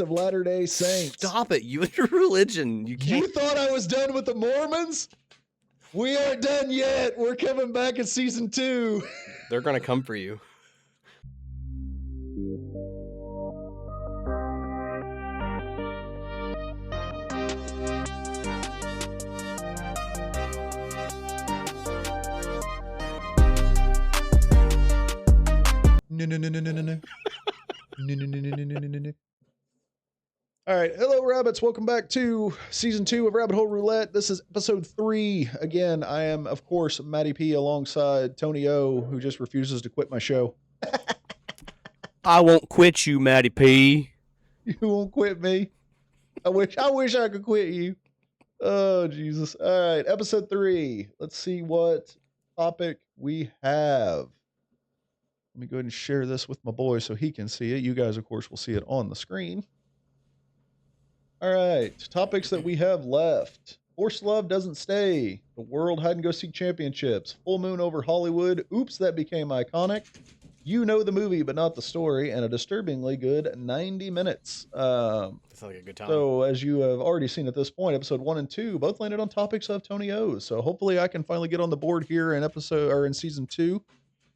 of Latter-day Saints. Stop it. You and your religion. You can't. You thought I was done with the Mormons? We aren't done yet. We're coming back in season 2. They're going to come for you. No. All right. Hello, rabbits. Welcome back to season 2 of Rabbit Hole Roulette. This is episode 3. Again, I am, of course, Matty P alongside Tony O, who just refuses to quit my show. I won't quit you, Matty P. You won't quit me. I wish I could quit you. Oh, Jesus. All right. Episode 3. Let's see what topic we have. Let me go ahead and share this with my boy so he can see it. You guys, of course, will see it on the screen. All right. Topics that we have left. Forced Love Doesn't Stay. The World Hide and Go Seek Championships. Full Moon Over Hollywood. Oops, that became iconic. You know the movie, but not the story. And a disturbingly good 90 minutes. That's like a good time. So, as you have already seen at this point, episode 1 and 2 both landed on topics of Tony O's. So, hopefully, I can finally get on the board here in season 2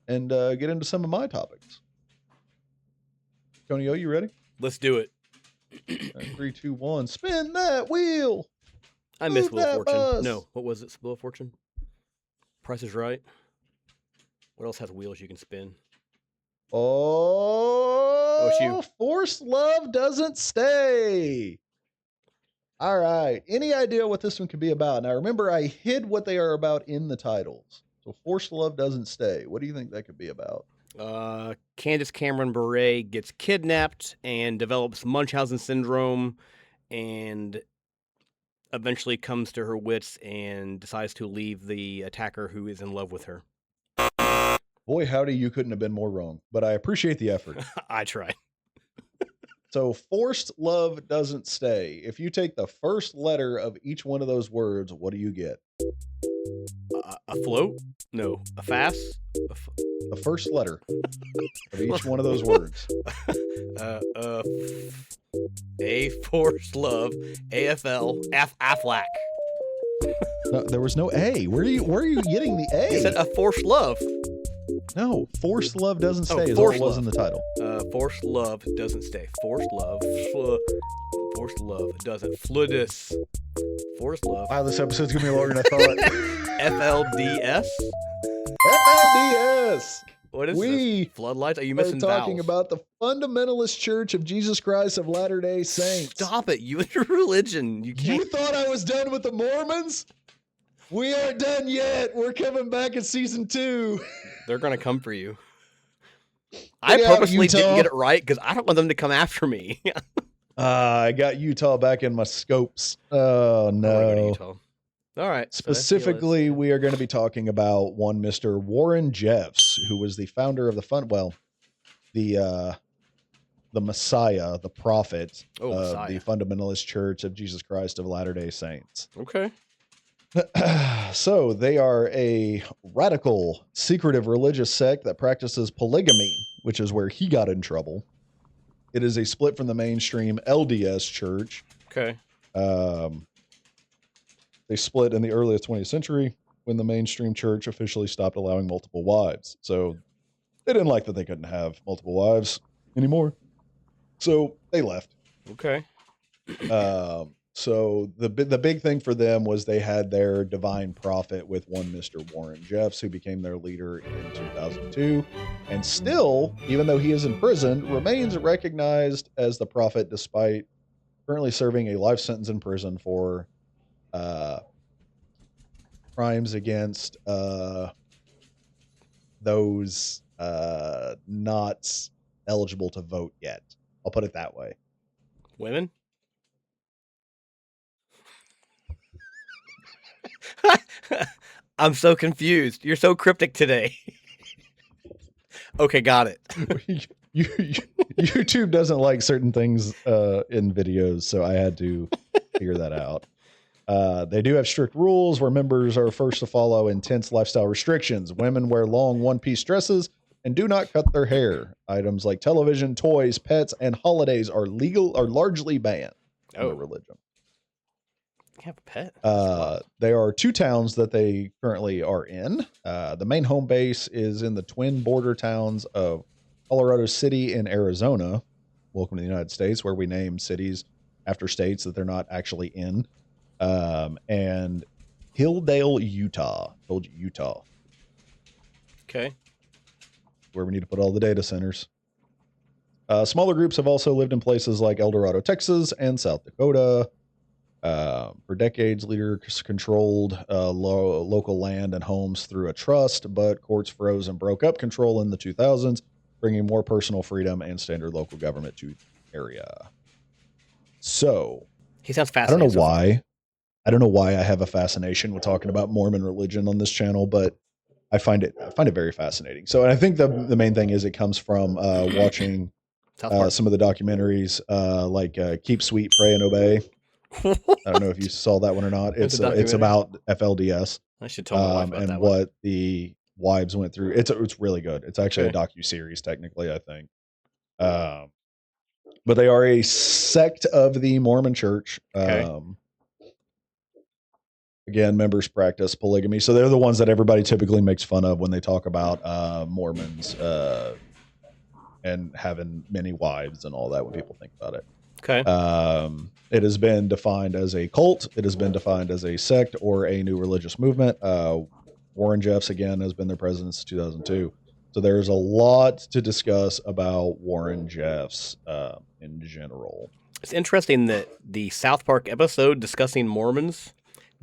and get into some of my topics. Tony O, you ready? Let's do it. Right, 3, 2, 1. Spin that wheel. I missed Move Wheel of that Fortune. bus. No, what was it? Wheel of Fortune? Price is Right. What else has wheels you can spin? Oh, it's you. Forced Love Doesn't Stay. All right. Any idea what this one could be about? Now, remember, I hid what they are about in the titles. So, Forced Love Doesn't Stay. What do you think that could be about? Candace Cameron Bure gets kidnapped and develops Munchausen syndrome and eventually comes to her wits and decides to leave the attacker who is in love with her. Boy, howdy, you couldn't have been more wrong, but I appreciate the effort. I tried. So, Forced Love Doesn't Stay. If you take the first letter of each one of those words, what do you get? A float? No. A fast? The first letter of each one of those words. A Forced Love, AFL, Aflac. No, there was no A. Where are you getting the A? You said A Forced Love. No, Forced Love Doesn't Stay is Forced all it was Love. in the title. Forced Love Doesn't Stay. Forced Love. Forced Love doesn't. Floodus. Forced Love. Wow, this episode's going to be longer than I thought. FLDS? FLDS! What is We this? Floodlights? Are you We're missing talking vowels? about the Fundamentalist Church of Jesus Christ of Latter-day Saints. Stop it. You and your religion. You can't. You thought I was done with the Mormons? We aren't done yet. We're coming back in season 2. They're going to come for you. I Get out, purposely didn't Utah. get it right because I don't want them to come after me. I got Utah back in my scopes. Oh, I'm gonna go to no. Utah. All right. so Specifically, we are going to be talking about one Mr. Warren Jeffs, who was the founder of the Messiah, the prophet Oh, of Messiah. the Fundamentalist Church of Jesus Christ of Latter-day Saints. Okay. So they are a radical, secretive religious sect that practices polygamy, which is where he got in trouble. It is a split from the mainstream LDS church. Okay. They split in the early 20th century when the mainstream church officially stopped allowing multiple wives. So they didn't like that they couldn't have multiple wives anymore. So they left. Okay. So the big thing for them was they had their divine prophet with one Mr. Warren Jeffs, who became their leader in 2002, and still, even though he is in prison, remains recognized as the prophet despite currently serving a life sentence in prison for crimes against those not eligible to vote yet. I'll put it that way. Women? I'm so confused. You're so cryptic today. Okay, got it. YouTube doesn't like certain things in videos, so I had to figure that out. They do have strict rules where members are first to follow intense lifestyle restrictions. Women wear long one-piece dresses and do not cut their hair. Items like television, toys, pets, and holidays are largely banned in the religion. Have a pet. There are 2 towns that they currently are in. The main home base is in the twin border towns of Colorado City and Arizona. Welcome to the United States, where we name cities after states that they're not actually in. And Hilldale, Utah. Told you, Utah. Okay. Where we need to put all the data centers. Smaller groups have also lived in places like El Dorado, Texas, and South Dakota. For decades, leaders controlled local land and homes through a trust, but courts froze and broke up control in the 2000s, bringing more personal freedom and standard local government to the area. So, he sounds fascinating. I don't know why I have a fascination with talking about Mormon religion on this channel, but I find it very fascinating. So, and I think the main thing is it comes from watching some of the documentaries like Keep Sweet, Pray and Obey. I don't know if you saw that one or not. It's about FLDS. I should tell my wife about and that what the wives went through. It's really good. It's actually a docu-series, technically, I think. But they are a sect of the Mormon Church. Again, members practice polygamy, so they're the ones that everybody typically makes fun of when they talk about Mormons and having many wives and all that. When people think about it. Okay. It has been defined as a cult. It has been defined as a sect or a new religious movement. Warren Jeffs, again, has been their president since 2002. So there's a lot to discuss about Warren Jeffs in general. It's interesting that the South Park episode discussing Mormons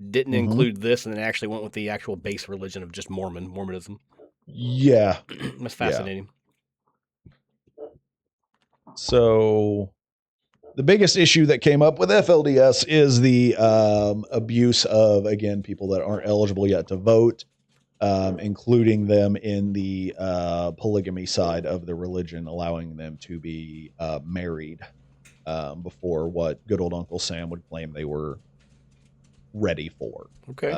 didn't include this, and then actually went with the actual base religion of just Mormonism. Yeah. That's fascinating. Yeah. So the biggest issue that came up with FLDS is the abuse of, again, people that aren't eligible yet to vote, including them in the polygamy side of the religion, allowing them to be married before what good old Uncle Sam would claim they were ready for. Okay.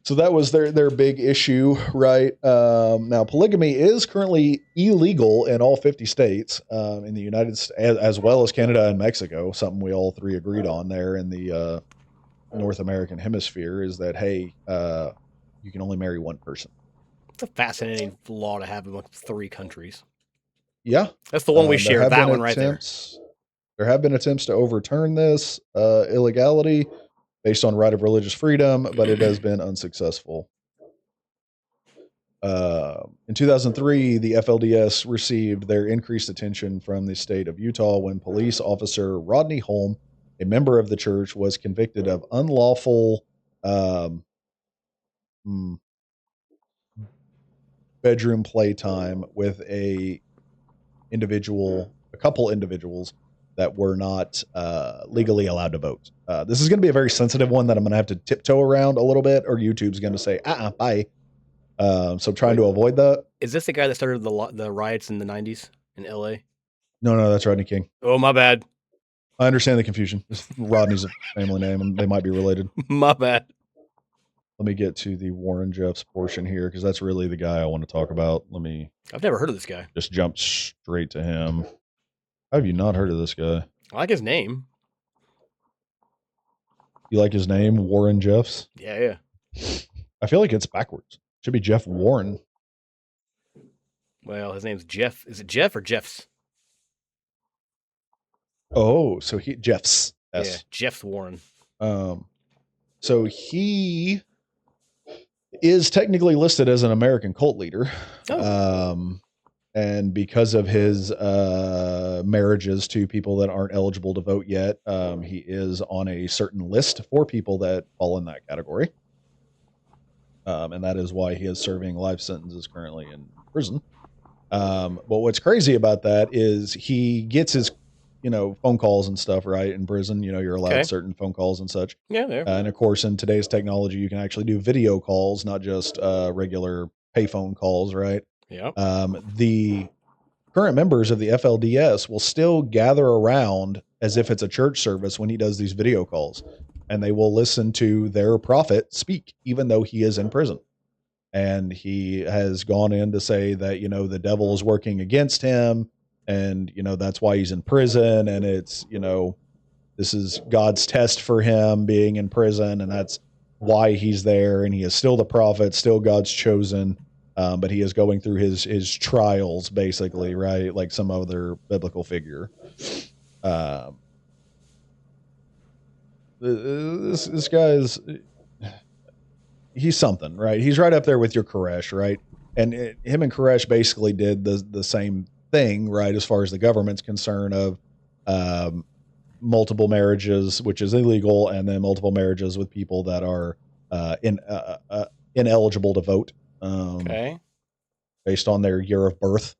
So that was their big issue, right? Now, polygamy is currently illegal in all 50 states in the United States, as well as Canada and Mexico. Something we all three agreed on there in the North American hemisphere is that, hey, you can only marry one person. It's a fascinating law to have among 3 countries. Yeah. That's the one we share, that one right there. There have been attempts to overturn this illegality based on right of religious freedom, but it has been unsuccessful. In 2003, the FLDS received their increased attention from the state of Utah when police officer Rodney Holm, a member of the church, was convicted of unlawful bedroom playtime with a couple individuals that were not legally allowed to vote. This is going to be a very sensitive one that I'm going to have to tiptoe around a little bit, or YouTube's going to say, bye. So trying to avoid that. Is this the guy that started the riots in the 90s in LA? No, that's Rodney King. Oh, my bad. I understand the confusion. Rodney's a family name, and they might be related. My bad. Let me get to the Warren Jeffs portion here, because that's really the guy I want to talk about. I've never heard of this guy. Just jump straight to him. How have you not heard of this guy? I like his name. You like his name, Warren Jeffs? Yeah. I feel like it's backwards. It should be Jeff Warren. Well, his name's Jeff. Is it Jeff or Jeffs? Oh, so Jeffs. S. Yeah, Jeffs Warren. So he is technically listed as an American cult leader. Oh. And because of his marriages to people that aren't eligible to vote yet, he is on a certain list for people that fall in that category. And that is why he is serving life sentences currently in prison. But what's crazy about that is he gets his, phone calls and stuff, right? In prison, you're allowed certain phone calls and such. Yeah, there. And of course, in today's technology, you can actually do video calls, not just regular payphone calls, right? Yeah. The current members of the FLDS will still gather around as if it's a church service when he does these video calls, and they will listen to their prophet speak, even though he is in prison. and he has gone in to say that, you know, the devil is working against him, and, you know, that's why he's in prison, and it's, you know, this is God's test for him being in prison, and that's why he's there, and he is still the prophet, still God's chosen, but he is going through his trials, basically, right? Like some other biblical figure. This guy's, he's something, right? He's right up there with your Koresh, right? And him and Koresh basically did the same thing, right? As far as the government's concerned, of multiple marriages, which is illegal, and then multiple marriages with people that are ineligible to vote, Okay. based on their year of birth.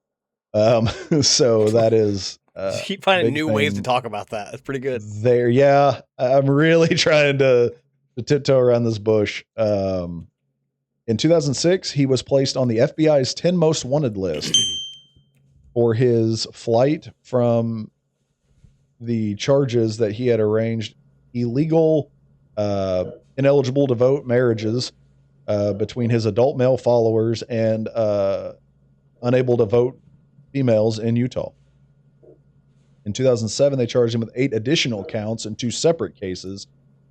So that is Keep finding big new ways to thing talk about that. That's pretty good. there. Yeah, I'm really trying to tiptoe around this bush. In 2006, he was placed on the FBI's 10 most wanted list for his flight from the charges that he had arranged illegal, ineligible to vote marriages between his adult male followers and unable to vote females in Utah. In 2007, they charged him with 8 additional counts in 2 separate cases,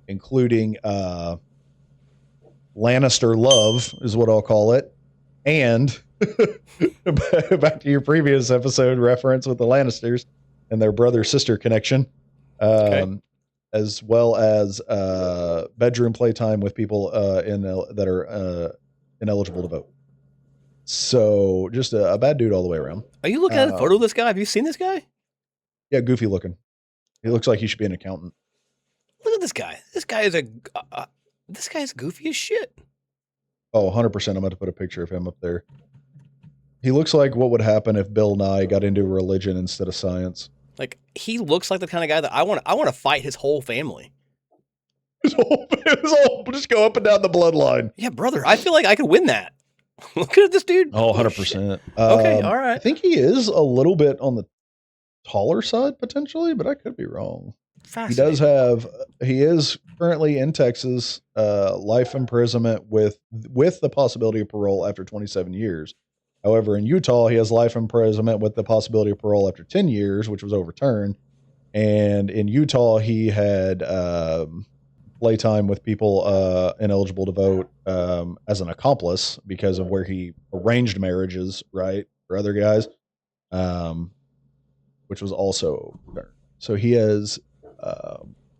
including Lannister love, is what I'll call it, and back to your previous episode reference with the Lannisters and their brother-sister connection, as well as bedroom playtime with people that are ineligible to vote. So just a bad dude all the way around. Are you looking at a photo of this guy? Have you seen this guy? Yeah, goofy looking. He looks like he should be an accountant. Look at this guy. This guy is this guy's goofy as shit. Oh, 100%. I'm going to put a picture of him up there. He looks like what would happen if Bill Nye got into religion instead of science. Like, he looks like the kind of guy that I want to fight his whole family. His whole just go up and down the bloodline. Yeah, brother. I feel like I could win that. Look at this dude. Oh, 100%. Okay, all right. I think he is a little bit on the taller side potentially, but I could be wrong. He is currently in Texas, life imprisonment with the possibility of parole after 27 years. However, in Utah, he has life imprisonment with the possibility of parole after 10 years, which was overturned. And in Utah, he had playtime with people ineligible to vote as an accomplice because of where he arranged marriages, right, for other guys, which was also overturned. So he has,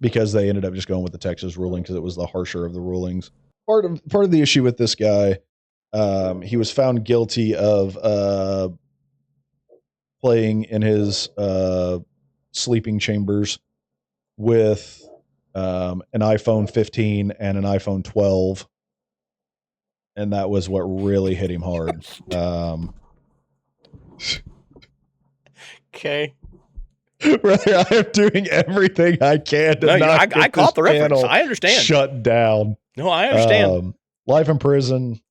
because they ended up just going with the Texas ruling because it was the harsher of the rulings. Part of the issue with this guy, he was found guilty of playing in his sleeping chambers with an iPhone 15 and an iPhone 12, and that was what really hit him hard. Okay. Brother, I am doing everything I can to not get I caught the reference. I understand. Shut down. No, I understand. Life in prison,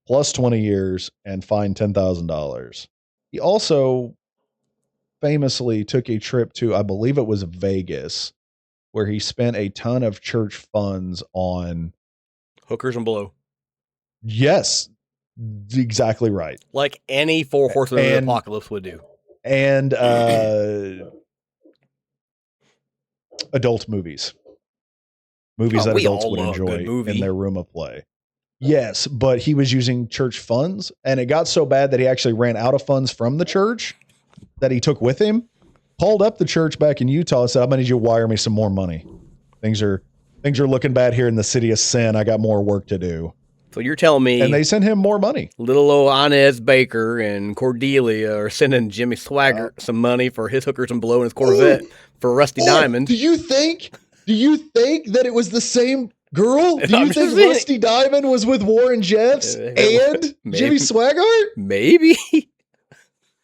plus 20 years, and fined $10,000. He also famously took a trip to, I believe it was Vegas, where he spent a ton of church funds on hookers and blow. Yes, exactly right. Like any 4 horsemen of the apocalypse would do. And adult movies that adults would enjoy in their room of play. Yes, but he was using church funds, and it got so bad that he actually ran out of funds from the church that he took with him, called up the church back in Utah and said, I'm going to need you to wire me some more money. Things are looking bad here in the city of sin. I got more work to do. So you're telling me... And they sent him more money. Little old Inez Baker and Cordelia are sending Jimmy Swaggart some money for his hookers and blow in his Corvette for Rusty Diamond. Do you think that it was the same girl? Do you think Rusty Diamond was with Warren Jeffs and Jimmy Swaggart? Maybe.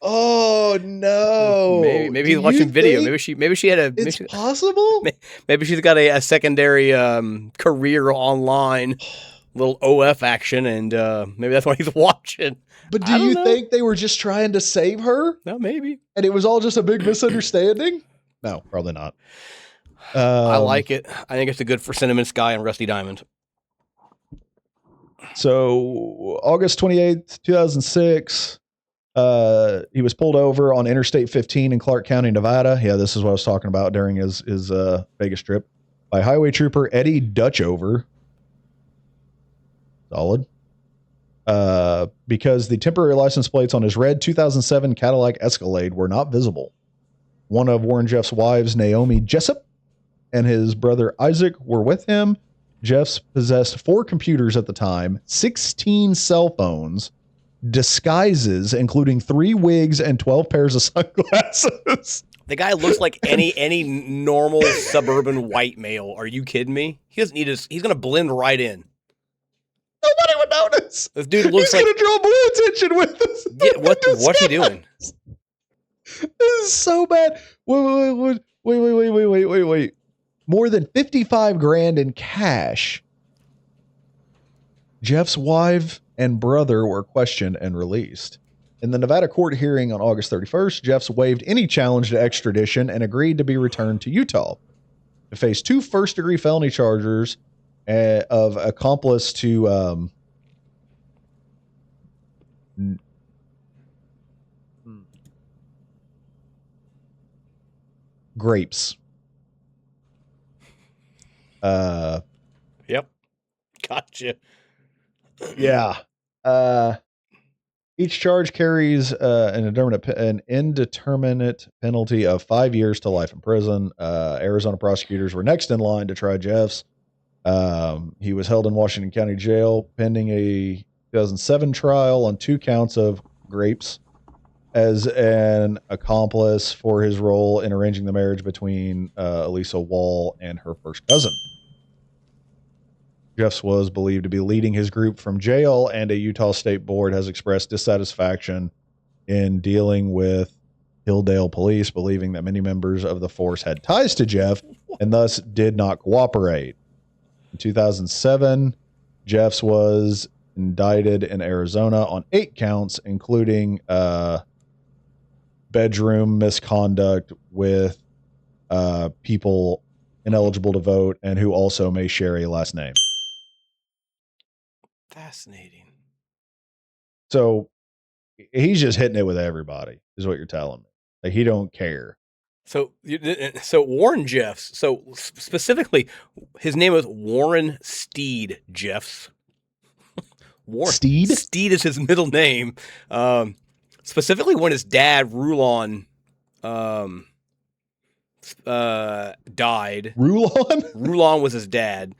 Oh no! Maybe he's watching video. Maybe she had a. It's possible. Maybe she's got a secondary career online, little OF action, and maybe that's why he's watching. But do you think they were just trying to save her? No, maybe. And it was all just a big misunderstanding? No, probably not. I like it. I think it's a good for Cinnamon Sky and Rusty Diamond. So August 28th, 2006, he was pulled over on Interstate 15 in Clark County, Nevada. Yeah, this is what I was talking about during his Vegas trip, by highway trooper Eddie Dutchover. Solid. Because the temporary license plates on his red 2007 Cadillac Escalade were not visible. One of Warren Jeff's wives, Naomi Jessup, and his brother Isaac were with him. Jeffs possessed 4 computers at the time, 16 cell phones, disguises, including 3 wigs and 12 pairs of sunglasses. The guy looks like any normal suburban white male. Are you kidding me? He doesn't need his. He's gonna blend right in. Nobody would notice. This dude looks He's like gonna draw more attention with this. Yeah, what's he doing? This is so bad. Wait. More than 55 grand in cash. Jeff's wife and brother were questioned and released. In the Nevada court hearing on August 31st, Jeffs waived any challenge to extradition and agreed to be returned to Utah to face 2 first-degree felony charges of accomplice to grapes. Yep. Gotcha. Yeah. Each charge carries an indeterminate penalty of 5 years to life in prison. Arizona prosecutors were next in line to try Jeffs. He was held in Washington County Jail pending a 2007 trial on 2 counts of grapes as an accomplice for his role in arranging the marriage between Elisa Wall and her first cousin. Jeffs was believed to be leading his group from jail, and a Utah State Board has expressed dissatisfaction in dealing with Hilldale police, believing that many members of the force had ties to Jeff and thus did not cooperate. In 2007, Jeffs was indicted in Arizona on 8 counts, including bedroom misconduct with people ineligible to vote and who also may share a last name. Fascinating. So he's just hitting it with everybody, is what you're telling me. Like, he don't care. So Warren Jeffs. So specifically, his name was Warren Steed Jeffs. Warren Steed? Steed is his middle name. Specifically, when his dad Rulon died. Rulon was his dad.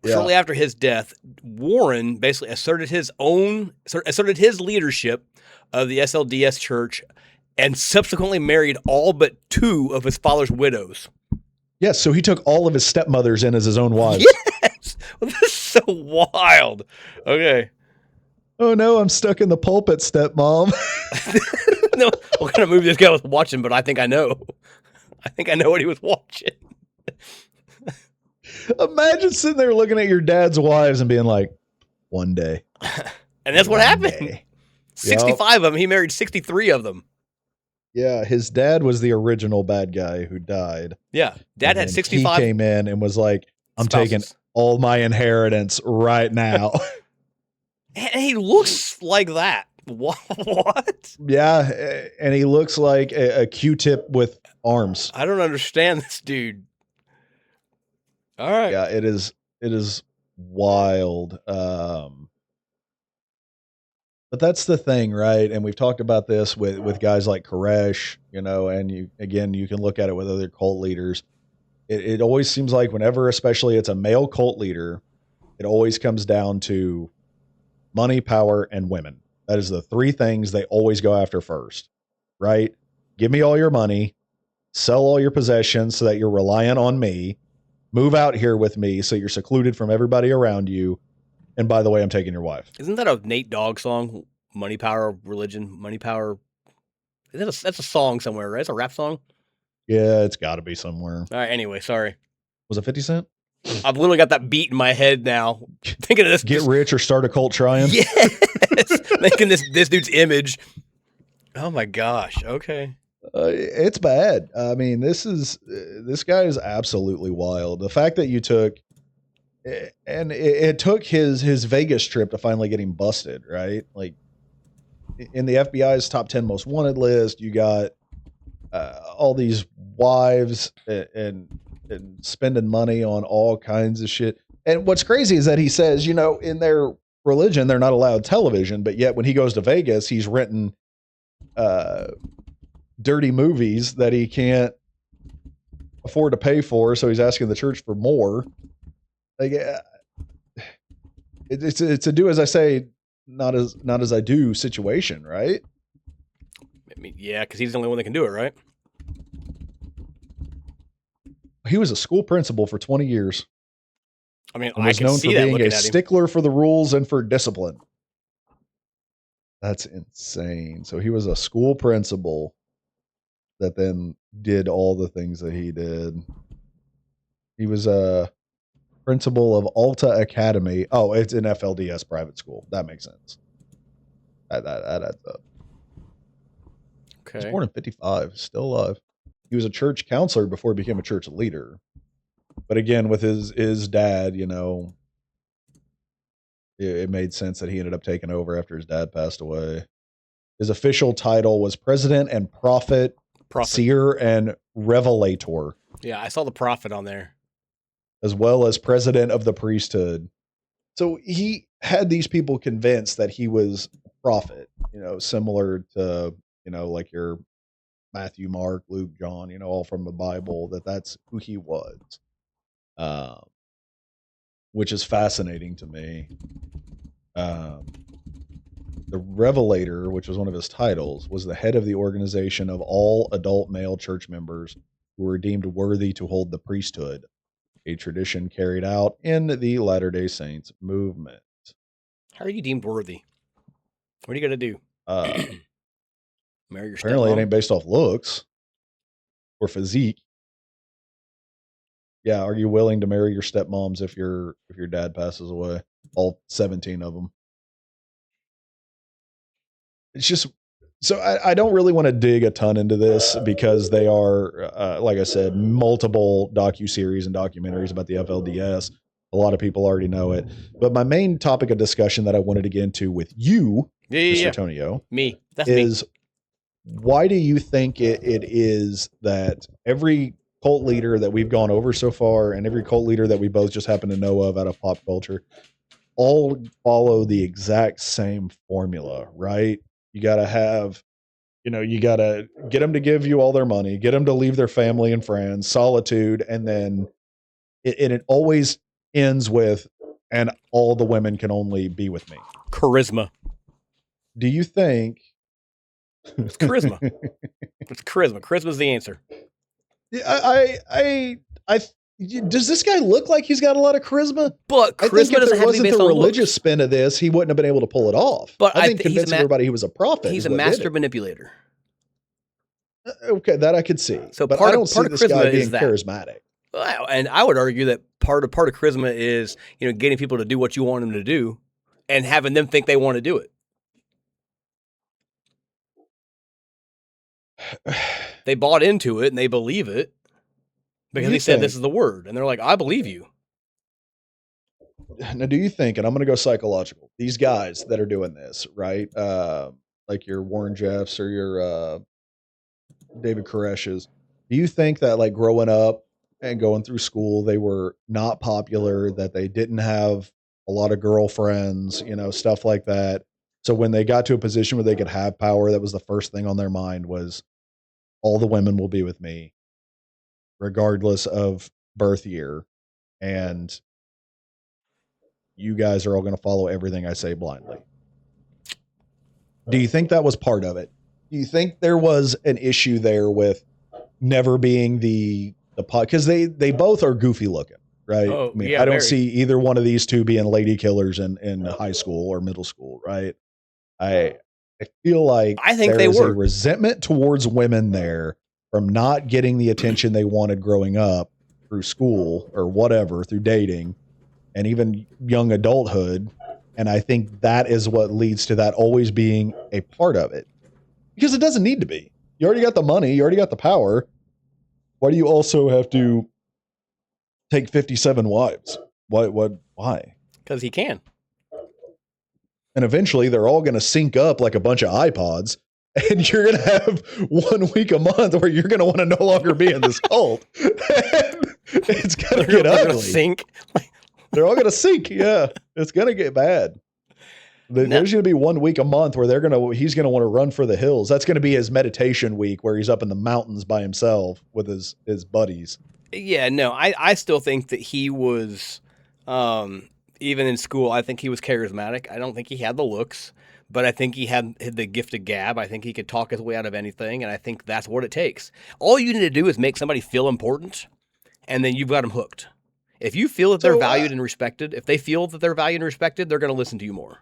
Shortly after his death, Warren basically asserted his leadership of the FLDS church and subsequently married all but 2 of his father's widows. Yes, so he took all of his stepmothers in as his own wives. Yes! Well, this is so wild. Okay. Oh no, I'm stuck in the pulpit, stepmom. No, what kind of movie this guy was watching, but I think I know. I think I know what he was watching. Imagine sitting there looking at your dad's wives and being like, one day. And that's what happened. 65 of them. He married 63 of them. Yeah, his dad was the original bad guy who died. Yeah, dad had 65. He came in and was like, I'm taking all my inheritance right now. And he looks like that. What? Yeah, and he looks like a Q-tip with arms. I don't understand this dude. All right. Yeah, it is wild. But that's the thing, right? And we've talked about this with guys like Koresh, and you can look at it with other cult leaders. It always seems like whenever, especially it's a male cult leader, it always comes down to money, power, and women. That is the 3 things they always go after first, right? Give me all your money, sell all your possessions so that you're reliant on me, move out here with me so you're secluded from everybody around you. And by the way, I'm taking your wife. Isn't that a Nate Dogg song? Money, power, religion, money, power. That's a song somewhere, right? It's a rap song? Yeah, it's got to be somewhere. All right, anyway, sorry. Was it 50 Cent? I've literally got that beat in my head now. Thinking of this. Get rich or start a cult trying? Yes! Making this dude's image. Oh my gosh, okay. It's bad. I mean, this guy is absolutely wild. The fact that you took, and it took his Vegas trip to finally get him busted, right? Like in the FBI's top 10 most wanted list, you got all these wives and spending money on all kinds of shit. And what's crazy is that he says, you know, in their religion, they're not allowed television, but yet when he goes to Vegas, he's renting dirty movies that he can't afford to pay for. So he's asking the church for more. Like, it's a do as I say, not as I do situation, right? I mean, yeah, because he's the only one that can do it, right? He was a school principal for 20 years. I mean, and I was can known see for that being looking a at him. stickler for the rules and for discipline. That's insane. So he was a school principal that then did all the things that he did. He was a principal of Alta Academy. Oh, it's an FLDS private school. That makes sense. That adds up. Okay. He was born in 55, still alive. He was a church counselor before he became a church leader. But again, with his dad, you know, it made sense that he ended up taking over after his dad passed away. His official title was president and prophet. Seer and revelator. Yeah, I saw the prophet on there. As well as president of the priesthood. So he had these people convinced that he was a prophet, you know, similar to, you know, like your Matthew, Mark, Luke, John, you know, all from the Bible, that's who he was. Which is fascinating to me. The Revelator, which was one of his titles, was the head of the organization of all adult male church members who were deemed worthy to hold the priesthood, a tradition carried out in the Latter-day Saints movement. How are you deemed worthy? What are you going to do? Marry your Apparently stepmom? it ain't based off looks or physique. Yeah, are you willing to marry your stepmoms if your dad passes away? All 17 of them. It's just so I don't really want to dig a ton into this because they are, like I said, multiple docuseries and documentaries about the FLDS. A lot of people already know it. But my main topic of discussion that I wanted to get into with you, Mr. Tonio, is why do you think it is that every cult leader that we've gone over so far and every cult leader that we both just happen to know of out of pop culture all follow the exact same formula, right? You got to have, you know, you got to get them to give you all their money, get them to leave their family and friends, solitude, and then it always ends with, and all the women can only be with me. Charisma. Do you think? It's charisma. It's charisma. Charisma's the answer. I does this guy look like he's got a lot of charisma? But charisma I think if doesn't there have to be wasn't based the on religious looks. spin of this, he wouldn't have been able to pull it off. But I think convincing everybody he was a prophet. He's a master manipulator. Okay, that I could see. So but part I don't of see this guy being charismatic. And I would argue that part of charisma is, you know, getting people to do what you want them to do, and having them think they want to do it. They bought into it and they believe it because he said this is the word, and they're like, I believe you. Now, do you think, and I'm going to go psychological, these guys that are doing this, right? Like your Warren Jeffs or your David Koresh's, do you think that like growing up and going through school, they were not popular, that they didn't have a lot of girlfriends, you know, stuff like that? So when they got to a position where they could have power, that was the first thing on their mind was, all the women will be with me, regardless of birth year. And you guys are all going to follow everything I say blindly. Do you think that was part of it? Do you think there was an issue there with never being the pot? Because they both are goofy looking, right? Oh, I mean, yeah, I don't very. see either one of these two being lady killers in high school or middle school, right? I feel like I think there is were. a resentment towards women there from not getting the attention they wanted growing up through school or whatever, through dating and even young adulthood. And I think that is what leads to that always being a part of it, because it doesn't need to be. You already got the money. You already got the power. Why do you also have to take 57 wives? Why? Because he can. And eventually they're all going to sync up like a bunch of iPods. And you're going to have 1 week a month where you're going to want to no longer be in this cult. It's going to get ugly. Sync. They're all going to sync. Yeah. It's going to get bad. There's going to be 1 week a month where he's going to want to run for the hills. That's going to be his meditation week where he's up in the mountains by himself with his buddies. Yeah, no, I still think that he was, even in school, I think he was charismatic. I don't think he had the looks, but I think he had the gift of gab. I think he could talk his way out of anything, and I think that's what it takes. All you need to do is make somebody feel important, and then you've got them hooked. If you feel that they're valued and respected, if they feel that they're valued and respected, they're going to listen to you more.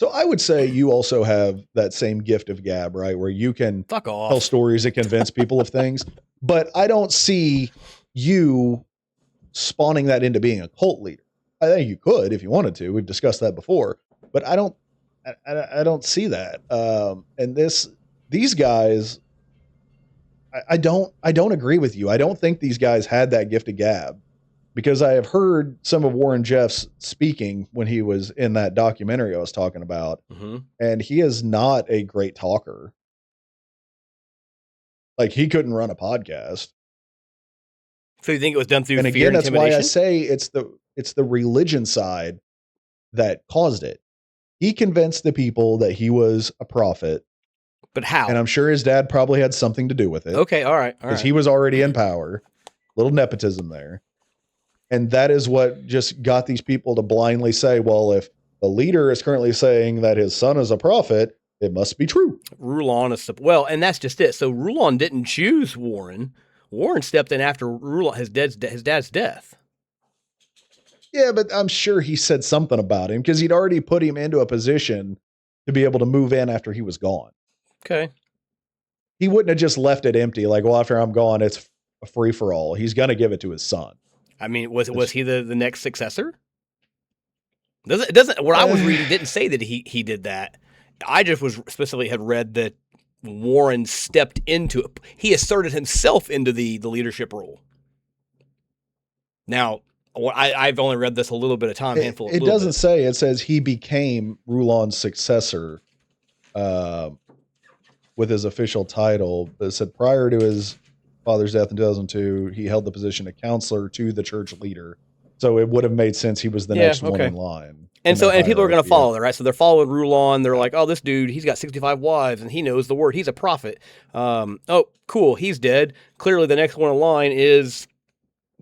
So I would say you also have that same gift of gab, right? Where you can tell stories that convince people of things. But I don't see you spawning that into being a cult leader. I think you could if you wanted to. We've discussed that before. But I don't see that. And these guys, I don't agree with you. I don't think these guys had that gift of gab. Because I have heard some of Warren Jeff's speaking when he was in that documentary I was talking about, and he is not a great talker. Like, he couldn't run a podcast. So you think it was done through fear and again, that's why I say it's the religion side that caused it. He convinced the people that he was a prophet. But how? And I'm sure his dad probably had something to do with it. Okay, all right. Because he was already in power. Little nepotism there. And that is what just got these people to blindly say, well, if the leader is currently saying that his son is a prophet, it must be true. Rulon is well, and that's just it. So Rulon didn't choose Warren. Warren stepped in after his dad's death. Yeah, but I'm sure he said something about him because he'd already put him into a position to be able to move in after he was gone. Okay. He wouldn't have just left it empty like, well, after I'm gone, it's a free for all. He's going to give it to his son. I mean, was he the next successor? It doesn't what I was reading didn't say that he did that. I just was specifically had read that Warren stepped into it. He asserted himself into the leadership role. Now, I've only read this a little bit of time, handful. It doesn't say. It says he became Rulon's successor with his official title. It said prior to his father's death in 2002, he held the position of counselor to the church leader. So it would have made sense he was the next one in line. And people are going to follow that, right? So they're following Rulon. They're like, oh, this dude, he's got 65 wives and he knows the word. He's a prophet. Oh, cool. He's dead. Clearly the next one in line is,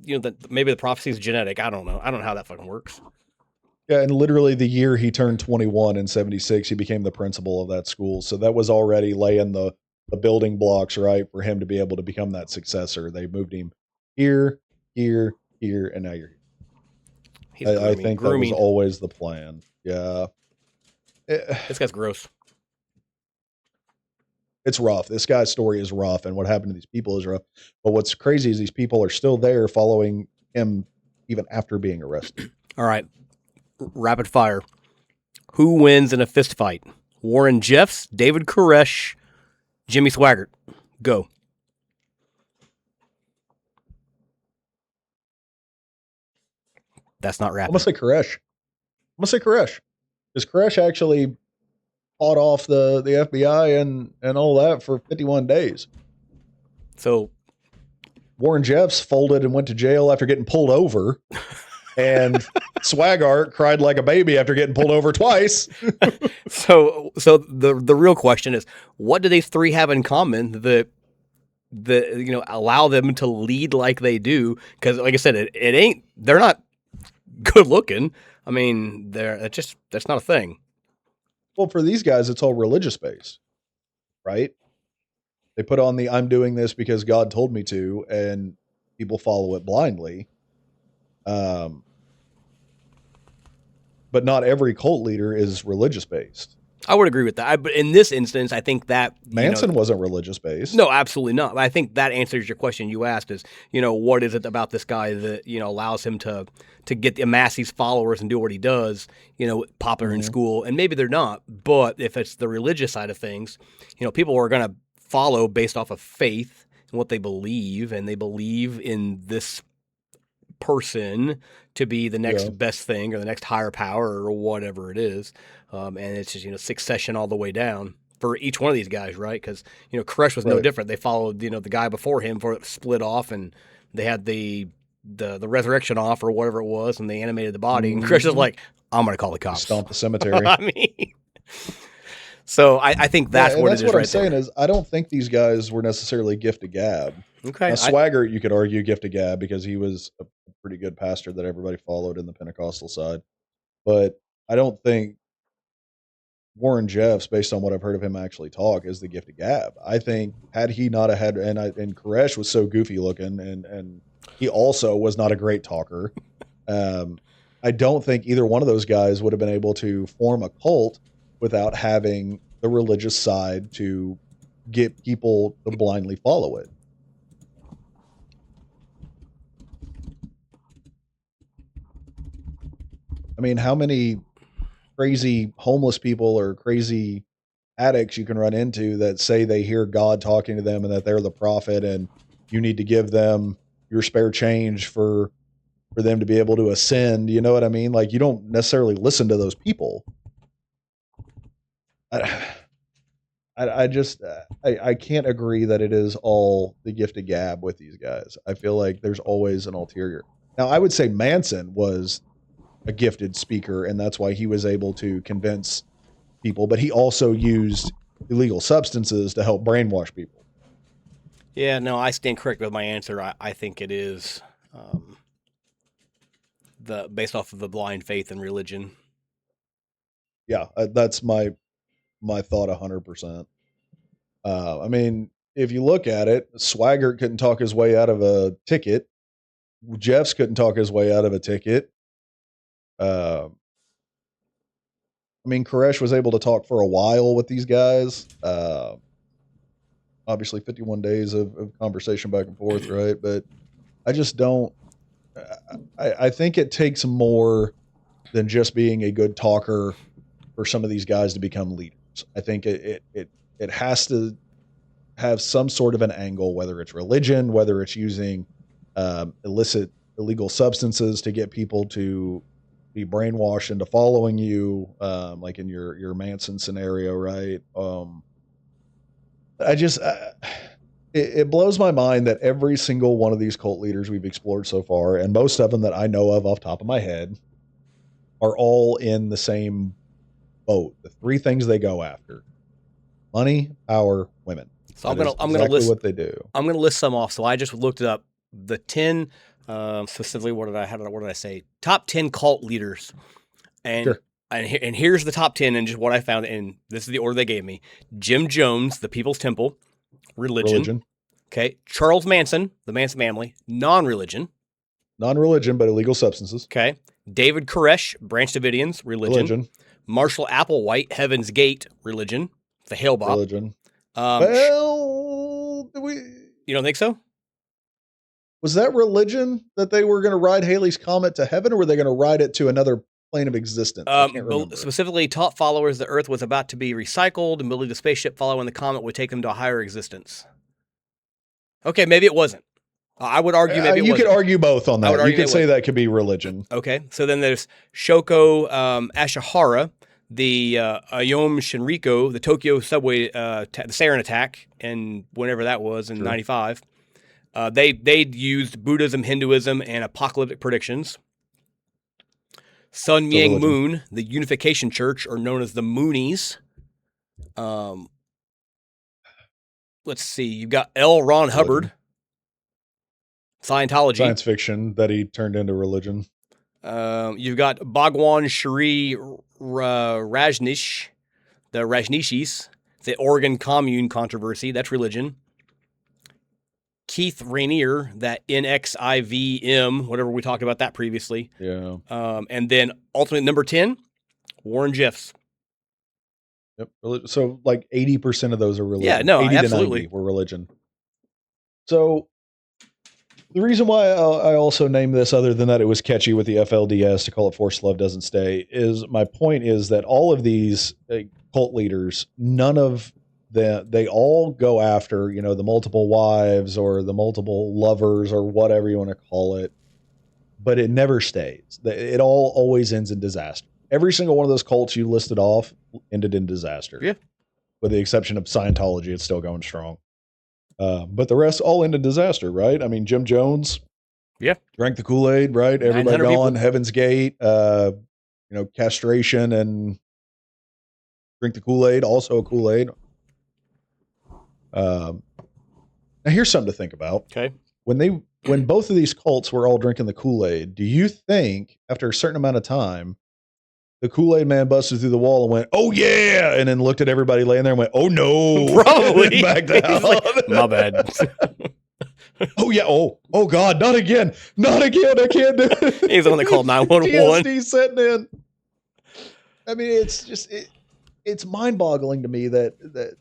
maybe the prophecy is genetic. I don't know. I don't know how that fucking works. Yeah, and literally the year he turned 21 in 76, he became the principal of that school. So that was already laying the building blocks, right, for him to be able to become that successor. They moved him here, and now you're here. I think that was always the plan. Yeah. This guy's gross. It's rough. This guy's story is rough, and what happened to these people is rough. But what's crazy is these people are still there following him even after being arrested. All right. Rapid fire. Who wins in a fist fight? Warren Jeffs, David Koresh, Jimmy Swaggart. Go. That's not rapid. I'm going to say Koresh. Because Koresh actually fought off the FBI and all that for 51 days. So Warren Jeffs folded and went to jail after getting pulled over. And Swaggart cried like a baby after getting pulled over twice. So the real question is, what do these three have in common that allow them to lead like they do? Because like I said, they're not good looking. I mean, that's not a thing. Well, for these guys, it's all religious based, right? They put on the I'm doing this because God told me to, and people follow it blindly. But not every cult leader is religious based. I would agree with that. But in this instance, I think that Manson wasn't religious based. No, absolutely not. I think that answers your question you asked is, what is it about this guy that, allows him to amass these followers and do what he does, popular in school. And maybe they're not, but if it's the religious side of things, people are going to follow based off of faith and what they believe, and they believe in this person to be the next Yeah. best thing or the next higher power or whatever it is. And it's just, succession all the way down for each one of these guys, right? Because, Koresh was no Right. different. They followed, the guy before him for it split off, and they had the resurrection off or whatever it was, and they animated the body. And Koresh was like, I'm going to call the cops. Stomp the cemetery. I mean, so I think that's what it is what right I'm saying there. is I don't think these guys were necessarily gift of gab. Okay. Now, Swaggart, you could argue gift of gab because he was a pretty good pastor that everybody followed in the Pentecostal side. But I don't think Warren Jeffs, based on what I've heard of him actually talk, is the gift of gab. I think had he not had, and Koresh was so goofy looking, and he also was not a great talker. I don't think either one of those guys would have been able to form a cult without having the religious side to get people to blindly follow it. I mean, how many crazy homeless people or crazy addicts you can run into that say they hear God talking to them and that they're the prophet and you need to give them your spare change for them to be able to ascend. You know what I mean? Like, you don't necessarily listen to those people. I just can't agree that it is all the gift of gab with these guys. I feel like there's always an ulterior. Now, I would say Manson was a gifted speaker, and that's why he was able to convince people, but he also used illegal substances to help brainwash people. Yeah, no, I stand correct with my answer. I think it is based off of the blind faith and religion. Yeah, that's my thought 100%. I mean, if you look at it, Swaggart couldn't talk his way out of a ticket. Jeffs couldn't talk his way out of a ticket. I mean, Koresh was able to talk for a while with these guys. Obviously, 51 days of conversation back and forth, right? But I just don't. I think it takes more than just being a good talker for some of these guys to become leaders. I think it has to have some sort of an angle, whether it's religion, whether it's using illegal substances to get people to be brainwashed into following you, like in your Manson scenario, right? It blows my mind that every single one of these cult leaders we've explored so far, and most of them that I know of off the top of my head, are all in the same boat. The three things they go after: money, power, women. So I'm gonna list what they do. I'm gonna list some off. So I just looked it up. The 10 specifically. What did I say? Top 10 cult leaders, and Sure. and here's the top 10 and just what I found. And this is the order they gave me: Jim Jones, the People's Temple, religion. Okay, Charles Manson, the Manson family, non-religion, but illegal substances. Okay, David Koresh, Branch Davidians, religion. Marshall Applewhite, Heaven's Gate, religion. The Hail Bop. Religion. You don't think so? Was that religion that they were going to ride Halley's Comet to heaven, or were they going to ride it to another plane of existence? I can't remember. Specifically, taught followers the Earth was about to be recycled and building the spaceship following the comet would take them to a higher existence. Okay, maybe it wasn't. I would argue maybe it wasn't. You could argue both on that. You could say that could be religion. Okay, so then there's Shoko Ashihara, the Ayom Shinriko, the Tokyo subway, the sarin attack, and whenever that was in '95. They used Buddhism, Hinduism, and apocalyptic predictions. Sun Myung Moon, the Unification Church, or known as the Moonies. Let's see. You've got L. Ron Hubbard, Scientology. Science fiction that he turned into religion. You've got Bhagwan Shri Rajneesh, the Rajneeshis, the Oregon Commune controversy. That's religion. Keith Rainier, that NXIVM, whatever we talked about that previously. Yeah. And then ultimate number 10, Warren Jeffs. Yep. So like 80% of those are religion. Yeah, no, 80 absolutely. to 90 were religion. So the reason why I also named this, other than that it was catchy with the FLDS to call it Forced Love Doesn't Stay, is my point is that all of these cult leaders, none of they all go after, the multiple wives or the multiple lovers or whatever you want to call it. but it never stays. It all always ends in disaster. Every single one of those cults you listed off ended in disaster. Yeah. With the exception of Scientology, it's still going strong. But the rest all ended disaster, right? I mean, Jim Jones, drank the Kool-Aid, right? Everybody gone, people. Heaven's Gate, castration and drink the Kool-Aid, also a Kool-Aid. Now here's something to think about. Okay. When both of these cults were all drinking the Kool-Aid, do you think after a certain amount of time, the Kool-Aid man busted through the wall and went, "Oh yeah," and then looked at everybody laying there and went, "Oh no," probably backed out. Like, my bad. Oh yeah. Oh God, not again. I can't do it. He's the one that called 911. TSD setting in. I mean, it's just it's mind-boggling to me that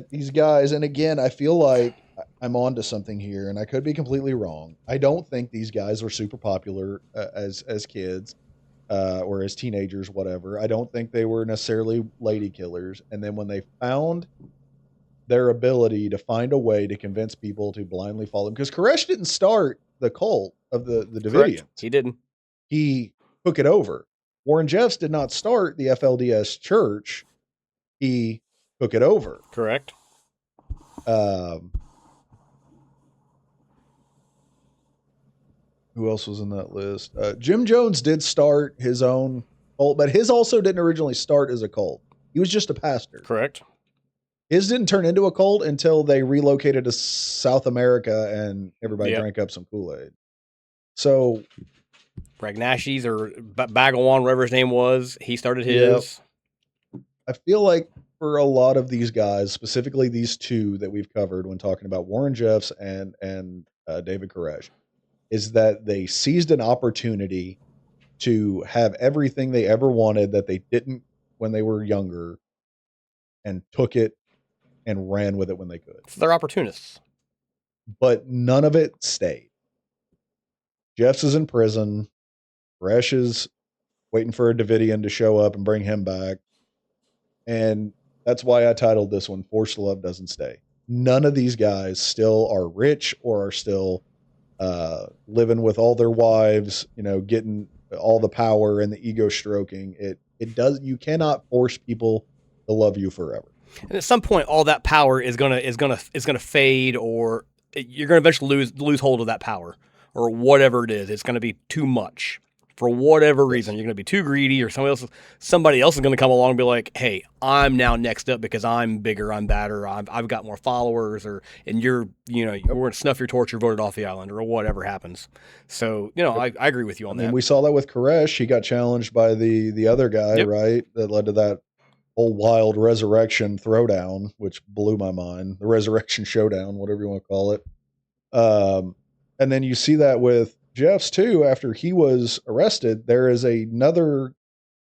these guys, and again, I feel like I'm onto something here, and I could be completely wrong. I don't think these guys were super popular as kids or as teenagers, whatever. I don't think they were necessarily lady killers. And then when they found their ability to find a way to convince people to blindly follow them, because Koresh didn't start the cult of the Davidians. Correct. He didn't. He took it over. Warren Jeffs did not start the FLDS church. He took it over. Correct. Who else was in that list? Jim Jones did start his own cult, but his also didn't originally start as a cult. He was just a pastor. Correct. His didn't turn into a cult until they relocated to South America and everybody drank up some Kool-Aid. So Bragnashi's or Bagawan, whatever his name was, he started his. Yep. I feel like for a lot of these guys, specifically these two that we've covered when talking about Warren Jeffs and David Koresh, is that they seized an opportunity to have everything they ever wanted that they didn't when they were younger, and took it and ran with it when they could. So they're opportunists. But none of it stayed. Jeffs is in prison. Koresh is waiting for a Davidian to show up and bring him back. And that's why I titled this one, Forced Love Doesn't Stay. None of these guys still are rich or are still living with all their wives, getting all the power and the ego stroking. You cannot force people to love you forever. And at some point, all that power is gonna fade, or you're gonna eventually lose hold of that power, or whatever it is. It's gonna be too much for whatever reason. You're gonna be too greedy, or somebody else is gonna come along and be like, "Hey, I'm now next up because I'm bigger, I'm badder, I've got more followers," and we're gonna snuff your torch, you're voted off the island, or whatever happens. So I agree with you on that. We saw that with Koresh. He got challenged by the other guy, right? That led to that whole wild resurrection throwdown, which blew my mind. The resurrection showdown, whatever you want to call it. And then you see that with Jeffs too. After he was arrested, there is another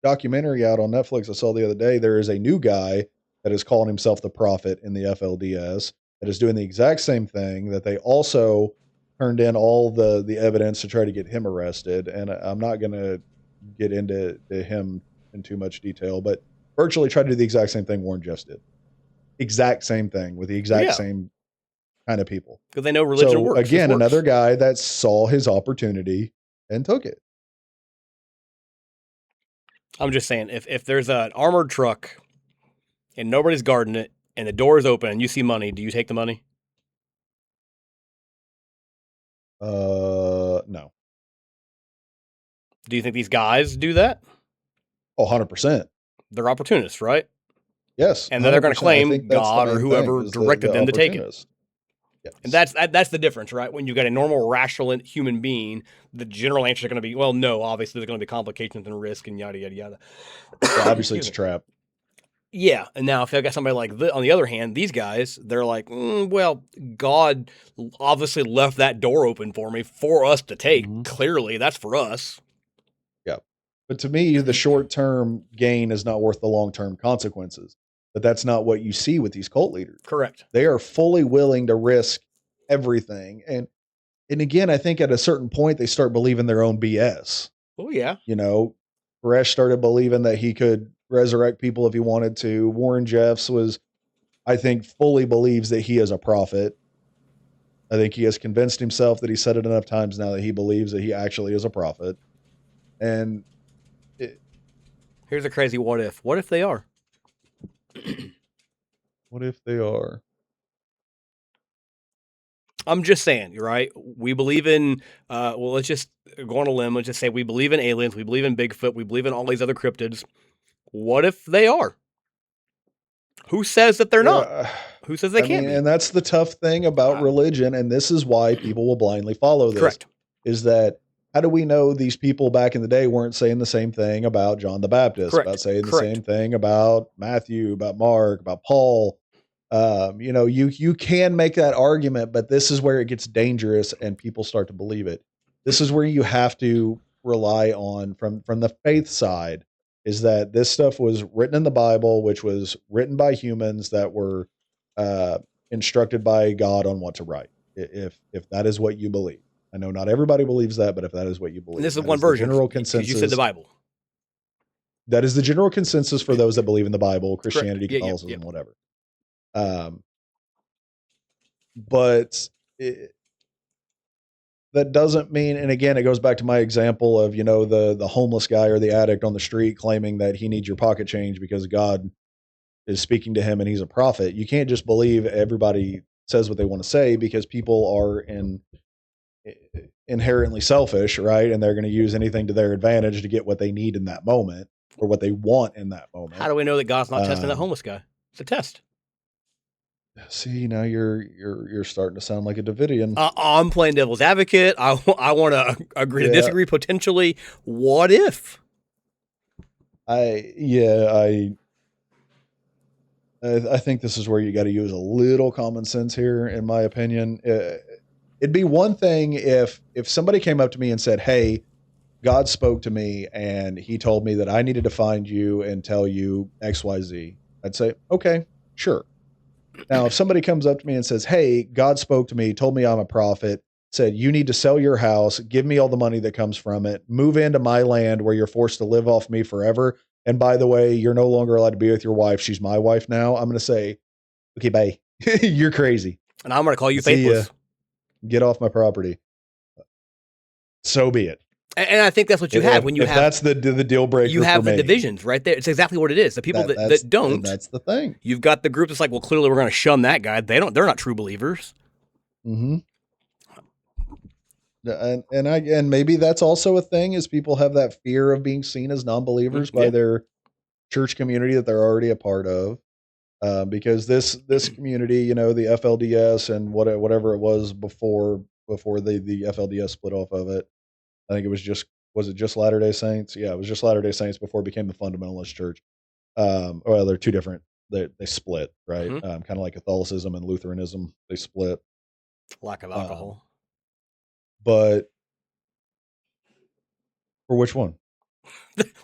documentary out on Netflix I saw the other day. There is a new guy that is calling himself the Prophet in the FLDS that is doing the exact same thing, that they also turned in all the evidence to try to get him arrested. And I'm not going to get into him in too much detail, but virtually tried to do the exact same thing Warren Jeffs did. Exact same thing with the exact same kind of people. Because they know religion works. Again, another guy that saw his opportunity and took it. I'm just saying, if there's an armored truck and nobody's guarding it and the door is open and you see money, do you take the money? No. Do you think these guys do that? Oh, 100%. They're opportunists, right? Yes. And then they're going to claim God or whoever directed them to take it. Yes. And that's the difference, right? When you've got a normal, rational human being, the general answer is going to be, well, no, obviously there's going to be complications and risk and yada, yada, yada. Well, obviously it's a trap. Yeah. And now if I got somebody like on the other hand, these guys, they're like, well, God obviously left that door open for me for us to take. Mm-hmm. Clearly, that's for us. Yeah. But to me, the short-term gain is not worth the long-term consequences. But that's not what you see with these cult leaders. Correct. They are fully willing to risk everything. And again, I think at a certain point, they start believing their own BS. Oh, yeah. Koresh started believing that he could resurrect people if he wanted to. Warren Jeffs I think, fully believes that he is a prophet. I think he has convinced himself that he said it enough times now that he believes that he actually is a prophet. And here's a crazy what if. What if they are? What if they are? I'm just saying, right? We believe in, well, let's just go on a limb. Let's just say we believe in aliens. We believe in Bigfoot. We believe in all these other cryptids. What if they are? Who says that they're not? Who says they can't be? And that's the tough thing about religion. And this is why people will blindly follow this. Correct. Is that, how do we know these people back in the day weren't saying the same thing about John the Baptist, Correct. about saying Correct. the same thing about Matthew, about Mark, about Paul? You can make that argument, but this is where it gets dangerous and people start to believe it. This is where you have to rely on from the faith side, is that this stuff was written in the Bible, which was written by humans that were instructed by God on what to write. If that is what you believe. I know not everybody believes that, but if that is what you believe, and this is one version. General consensus. You said the Bible. That is the general consensus for those that believe in the Bible, Christianity, Catholicism, whatever. But that doesn't mean, and again, it goes back to my example of, the homeless guy or the addict on the street claiming that he needs your pocket change because God is speaking to him and he's a prophet. You can't just believe everybody says what they want to say, because people are inherently selfish, right? And they're going to use anything to their advantage to get what they need in that moment or what they want in that moment. How do we know that God's not testing that homeless guy? It's a test. See, now you're starting to sound like a Davidian. I'm playing devil's advocate. I want to agree to disagree potentially. What if? I think this is where you got to use a little common sense here, in my opinion. It'd be one thing if somebody came up to me and said, "Hey, God spoke to me and he told me that I needed to find you and tell you XYZ." I'd say, "Okay, sure." Now, if somebody comes up to me and says, "Hey, God spoke to me, told me I'm a prophet, said you need to sell your house, give me all the money that comes from it, move into my land where you're forced to live off me forever. And by the way, you're no longer allowed to be with your wife. She's my wife now." I'm going to say, "Okay, bye. You're crazy. And I'm going to call you faithless. Get off my property." So be it. And I think that's what you have when you have. That's the deal breaker. You have the divisions right there. It's exactly what it is. The people that don't. That's the thing. You've got the group that's like, well, clearly we're going to shun that guy. They're not true believers. Mm-hmm. And maybe that's also a thing, is people have that fear of being seen as non-believers by their church community that they're already a part of. Because this community, the FLDS and whatever it was before the FLDS split off of it. I think it was just Latter-day Saints? Yeah, it was just Latter-day Saints before it became the Fundamentalist church. Well, they're two different. They split, right? Mm-hmm. Kind of like Catholicism and Lutheranism. They split. Lack of alcohol. But for which one?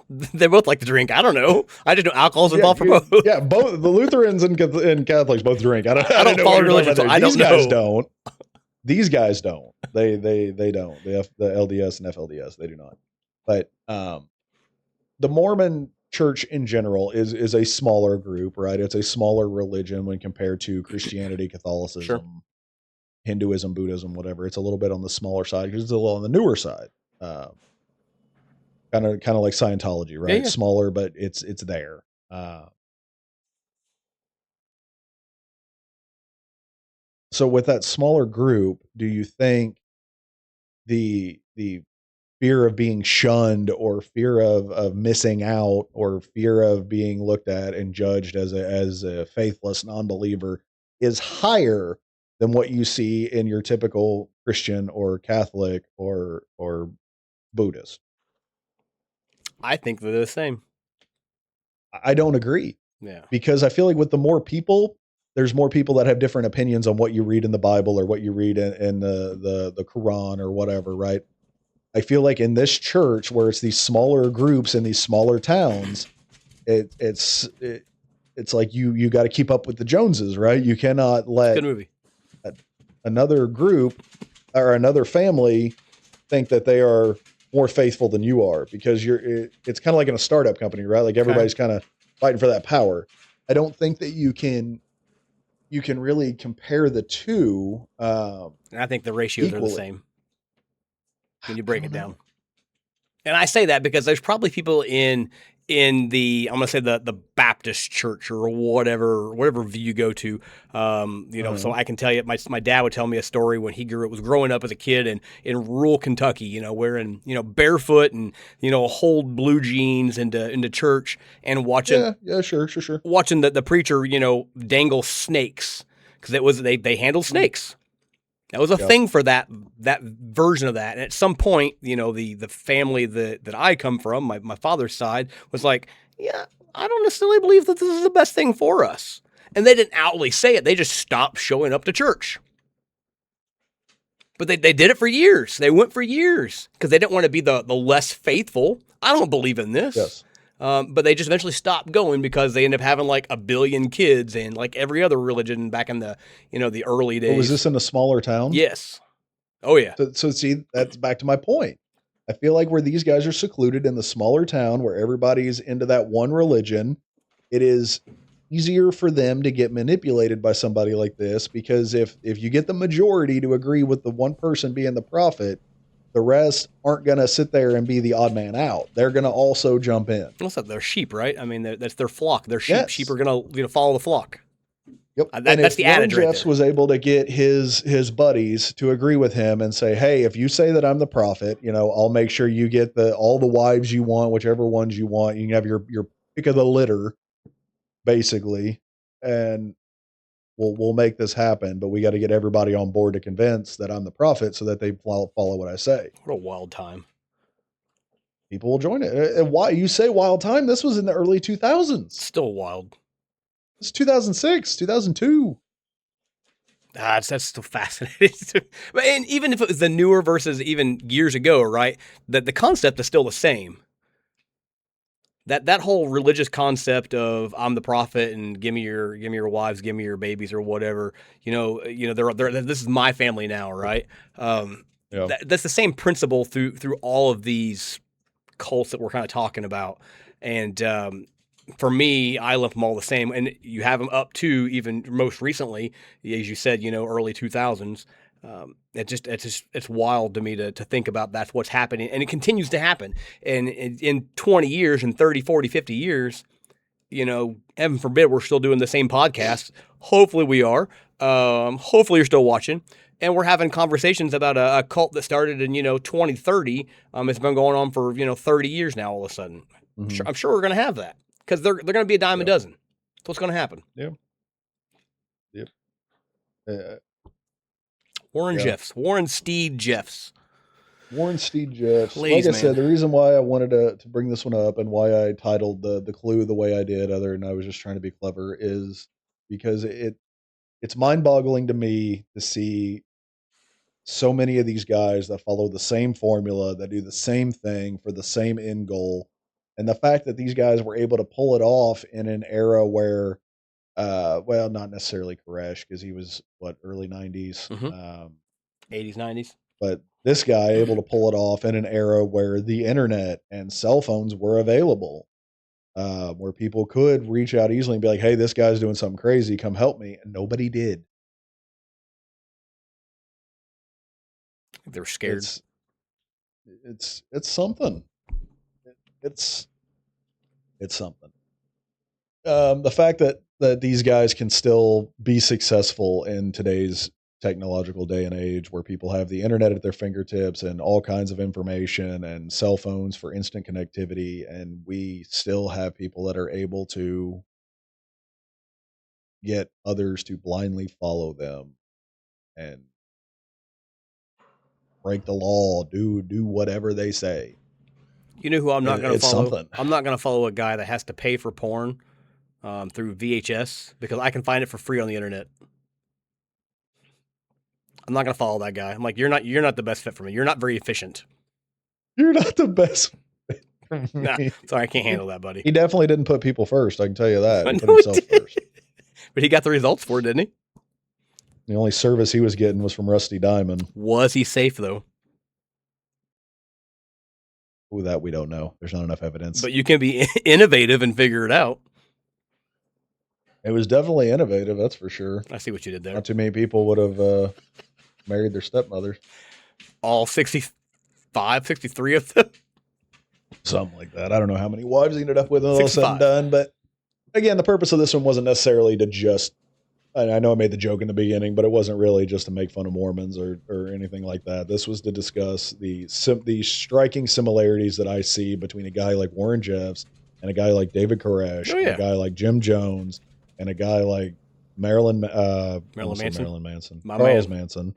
They both like to drink. I don't know. I just know alcohol's involved for both. Yeah, both the Lutherans and Catholics both drink. I don't know follow religion, so I don't know. These guys don't. These guys don't. They don't. The LDS and FLDS, they do not. But the Mormon church in general is a smaller group, right? It's a smaller religion when compared to Christianity, Catholicism, sure. Hinduism, Buddhism, whatever. It's a little bit on the smaller side because it's a little on the newer side. Kind of like Scientology, right? Yeah. Smaller, but it's there. So with that smaller group, do you think the fear of being shunned or fear of missing out or fear of being looked at and judged as a faithless non-believer is higher than what you see in your typical Christian or Catholic or Buddhist? I think they're the same. I don't agree. Yeah. Because I feel like with the more people, there's more people that have different opinions on what you read in the Bible or what you read in the Quran or whatever, right? I feel like in this church where it's these smaller groups in these smaller towns, it's like you got to keep up with the Joneses, right? You cannot let good movie. Another group or another family think that they are more faithful than you are, because it's kind of like in a startup company, right? Like everybody's kind of fighting for that power. I don't think that you can you can really compare the two. And I think the ratios are the Equally. same when you I break don't it down. know. And I say that because there's probably people in the, I'm gonna say the Baptist church or whatever view you go to, so I can tell you, my dad would tell me a story when he was growing up as a kid in rural Kentucky, wearing barefoot and hold blue jeans into church and watching Sure. watching the preacher dangle snakes, because they handled snakes. That was a thing for that version of that. And at some point, the family that I come from, my father's side, was like, yeah, I don't necessarily believe that this is the best thing for us. And they didn't outwardly say it. They just stopped showing up to church. But they did it for years. They went for years because they didn't want to be the less faithful. I don't believe in this. Yes. But they just eventually stopped going because they ended up having like 1 billion kids, and like every other religion back in the the early days. But was this in a smaller town? Yes. Oh yeah. So see, that's back to my point. I feel like where these guys are secluded in the smaller town where everybody's into that one religion, it is easier for them to get manipulated by somebody like this, because if you get the majority to agree with the one person being the prophet, the rest aren't going to sit there and be the odd man out. They're going to also jump in. What's that? They're sheep, right? I mean, that's their flock. They're sheep. Yes. Sheep are going to follow the flock. Yep. That's the adage right Jeffs there. was able to get his buddies to agree with him and say, hey, if you say that I'm the prophet, I'll make sure you get all the wives you want, whichever ones you want. You can have your pick of the litter, basically, and we'll make this happen. But we got to get everybody on board to convince that I'm the prophet so that they follow what I say. What a wild time. People will join it. And why you say wild time? This was in the early 2000s. Still wild. It's 2006, 2002. That's still fascinating. And even if it was the newer versus even years ago, right? That the concept is still the same. That whole religious concept of I'm the prophet and give me your wives, give me your babies or whatever. This is my family now, right? That's the same principle through all of these cults that we're kind of talking about. And for me, I lump them all the same. And you have them up to even most recently, as you said, early 2000s. It's wild to me to think about that's what's happening. And it continues to happen. And in 20 years and 30, 40, 50 years, heaven forbid we're still doing the same podcast. Hopefully we are. Hopefully you're still watching. And we're having conversations about a cult that started in, 2030. It's been going on for, 30 years now all of a sudden. Mm-hmm. I'm sure we're going to have that because they're going to be a dime a dozen. That's what's going to happen. Yep. Warren Steed Jeffs. Like I said, the reason why I wanted to bring this one up and why I titled the clue the way I did, other than I was just trying to be clever, is because it's mind-boggling to me to see so many of these guys that follow the same formula, that do the same thing for the same end goal. And the fact that these guys were able to pull it off in an era where, not necessarily Koresh, because he was, early 90s? 80s, 90s. But this guy able to pull it off in an era where the internet and cell phones were available, where people could reach out easily and be like, hey, this guy's doing something crazy, come help me. And nobody did. They're scared. It's something. It's something. The fact that these guys can still be successful in today's technological day and age, where people have the internet at their fingertips and all kinds of information and cell phones for instant connectivity, and we still have people that are able to get others to blindly follow them and break the law, do whatever they say. You know who I'm not going to follow? Something. I'm not going to follow a guy that has to pay for porn through VHS, because I can find it for free on the internet. I'm not going to follow that guy. I'm like, you're not the best fit for me. You're not very efficient. You're not the best fit for me. Nah, sorry, I can't handle that, buddy. He definitely didn't put people first. I can tell you that. He put himself first. But he got the results for it, didn't he? The only service he was getting was from Rusty Diamond. Was he safe, though? Ooh, that we don't know. There's not enough evidence. But you can be innovative and figure it out. It was definitely innovative, that's for sure. I see what you did there. Not too many people would have married their stepmothers. All 65, 63 of them? Something like that. I don't know how many wives he ended up with when all 65. said and done, but again, the purpose of this one wasn't necessarily to just, I know I made the joke in the beginning, but it wasn't really just to make fun of Mormons or anything like that. This was to discuss the striking similarities that I see between a guy like Warren Jeffs and a guy like David Koresh, and a guy like Jim Jones, and a guy like Marilyn Manson, Charles Manson.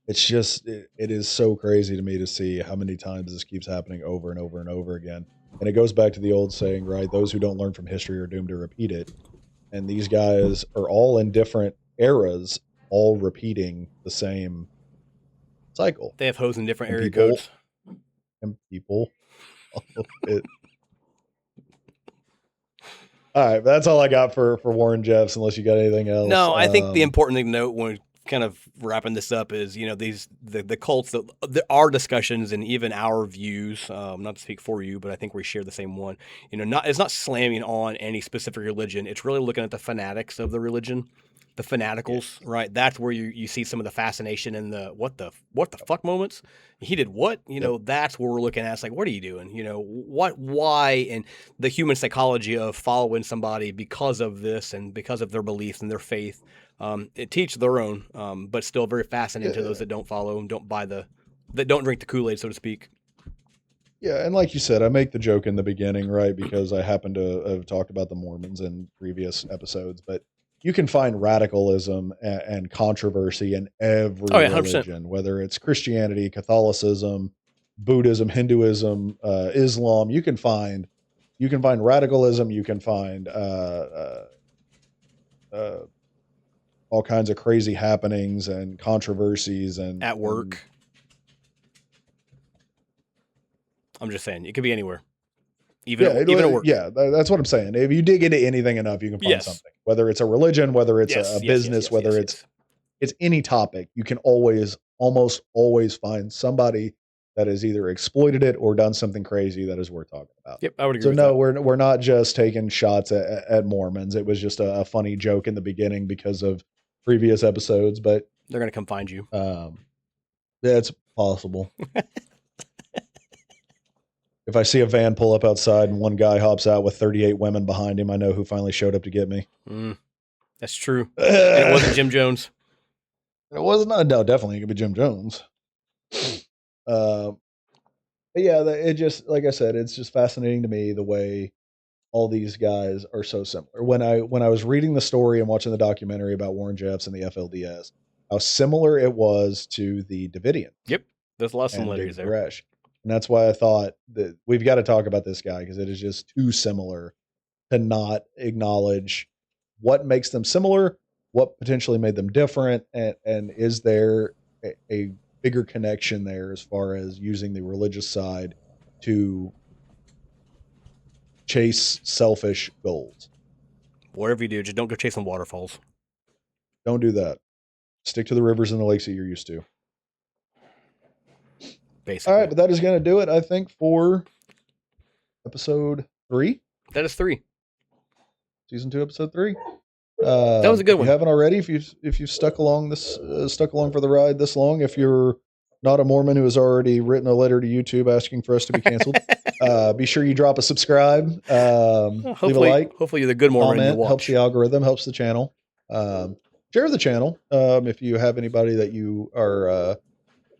It's just, it is so crazy to me to see how many times this keeps happening over and over and over again. And it goes back to the old saying, right? Those who don't learn from history are doomed to repeat it. And these guys are all in different eras, all repeating the same cycle. They have hoes in different area codes. And people. It. All right, that's all I got for Warren Jeffs, unless you got anything else. No, I think the important thing to note when kind of wrapping this up is, the cults, there are discussions and even our views, not to speak for you, but I think we share the same one, it's not slamming on any specific religion. It's really looking at the fanatics of the religion, the fanaticals, right? That's where you see some of the fascination and the, what the fuck moments. He did what? That's where we're looking at. It's like, what are you doing? Why? And the human psychology of following somebody because of this and because of their beliefs and their faith. It teach their own, but still very fascinating to those that don't follow and that don't drink the Kool-Aid, so to speak. Yeah, and like you said, I make the joke in the beginning, right? Because I happen to have talked about the Mormons in previous episodes, but you can find radicalism and controversy in every religion, whether it's Christianity, Catholicism, Buddhism, Hinduism, Islam. You can find radicalism. You can find all kinds of crazy happenings and controversies and at work. I'm just saying, it could be anywhere. Even at work. Yeah, that's what I'm saying. If you dig into anything enough, you can find something. Whether it's a religion, whether it's a business, whether it's any topic, you can almost always find somebody that has either exploited it or done something crazy that is worth talking about. Yep, I would agree. So with no, that. we're not just taking shots at Mormons. It was just a funny joke in the beginning because of previous episodes, but they're gonna come find you. Yeah, it's possible. If I see a van pull up outside and one guy hops out with 38 women behind him, I know who finally showed up to get me. That's true. And it wasn't Jim Jones. It was not. No, definitely it could be Jim Jones. But yeah, it just, like I said, it's just fascinating to me the way all these guys are so similar. When I was reading the story and watching the documentary about Warren Jeffs and the FLDS, how similar it was to the Davidians. Yep, there's a lot of similarities there. Koresh. And that's why I thought that we've got to talk about this guy, because it is just too similar to not acknowledge what makes them similar, what potentially made them different, and is there a bigger connection there as far as using the religious side to chase selfish goals. Whatever you do, just don't go chasing waterfalls. Don't do that. Stick to the rivers and the lakes that you're used to. Basically. All right, but that is going to do it, I think, for episode 3. That is 3. Season 2, episode 3. That was a good one. If you haven't already, if you've stuck along for the ride this long, if you're not a Mormon who has already written a letter to YouTube asking for us to be canceled, be sure you drop a subscribe, leave a like. Hopefully you're the good Mormon. Comment, helps the algorithm, helps the channel. Share the channel if you have anybody that you are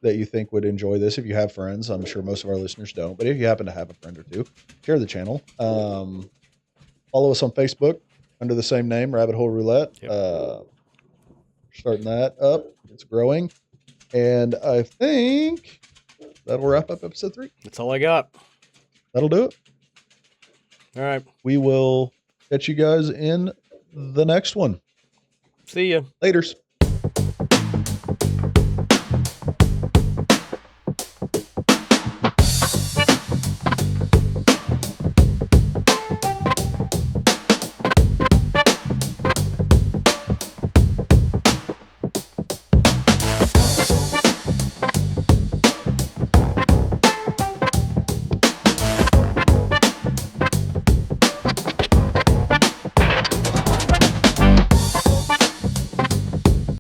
that you think would enjoy this. If you have friends, I'm sure most of our listeners don't, but if you happen to have a friend or two, share the channel. Follow us on Facebook under the same name, Rabbit Hole Roulette. Yep. Starting that up. It's growing. And I think that'll wrap up episode 3. That's all I got. That'll do it. All right. We will catch you guys in the next one. See ya. Laters.